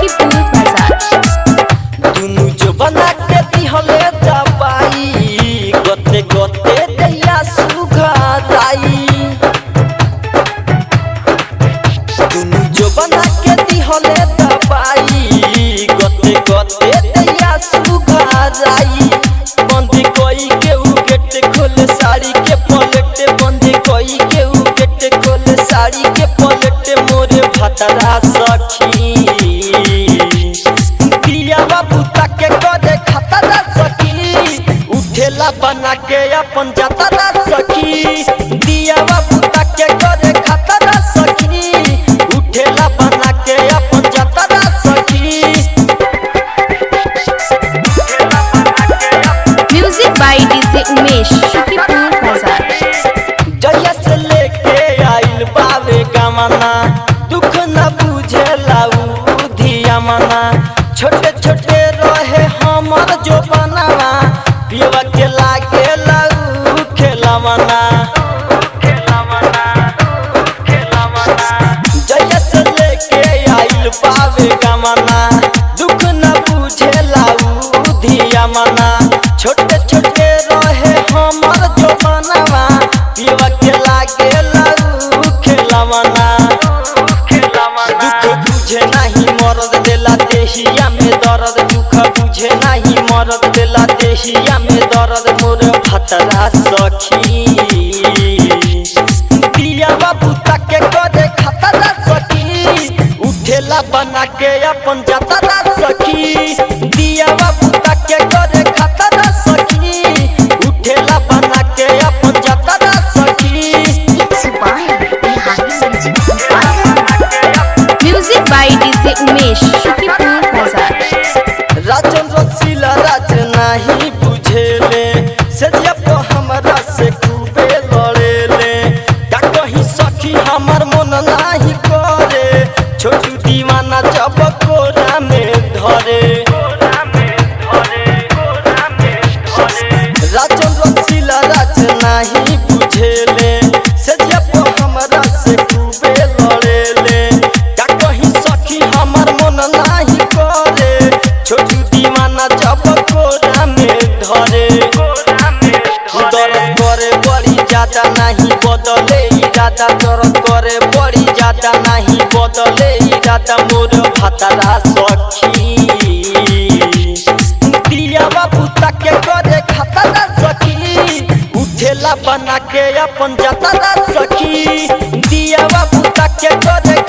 शुकीपुर बाजार। दुनु जो बना के दिहले दबाई गोते गोते दैया सुघराई। दुनु जो बना के दिहले दबाई गोते गोते दैया सुघराई। बंदी कोई के उ गेट खोले साड़ी के पलटे बंदी कोई के उ गेट खोले साड़ी के पलटे मोरे भतरा सखी। दिया बाबू तक करे खतरा सखी उठेला बना के अपन जतरा सखी। दिया बाबू तक करे खतरा सखी उठेला बना के अपन जतरा सखी। Music by DJ Umesh Shukipur बाजार। जया से लेके आइल बावे गमना दुख न बुझेला धिया मना। छोटे छोटे रहे हमर जो बनावा पियवा के लागे लाऊ खेला मना। जया से लेके आइल बावे गमना दुख न बुझेला धिया मना। छोटे छोटे रहे हमर जो बनावा पियवा के लागे लाऊ खेला मना। दुख बुझे नहीं मरद देला देहिया में दर्द दुख बुझे नहीं मरद देला देहिया में दर्द मोर भतरा सखी। दिया बाबू तक करे खतरा सखी उठेला बना के अपन जतरा सखी। दिया बाबू तक करे खतरा सखी उठेला बना के अपन जतरा सखी। Music by DJ Umesh Shukipur बाजार। राजन रसीला राज नहीं बुझेले सजिया को हमरा से खूबे लड़ेले। का कहीं सखी हमर मन नहीं करे छोटू दीवाना जब कोरा में धरे। राजन रसीला राज नहीं बुझेले सजिया को हमरा से खूबे लड़ेले। का कहीं सखी हमर मन नहीं करे छोटू दीवाना जब कोरा में धरे। दर्द करे बड़ी ज्यादा नहीं बदले इरादा दर्द करे बड़ी ज्यादा नहीं बदले इरादा मोर भतरा सखी। दिया बाबू तक करे खतरा सखी उठेला बना के अपन जतरा सखी। दिया बाबू तक करे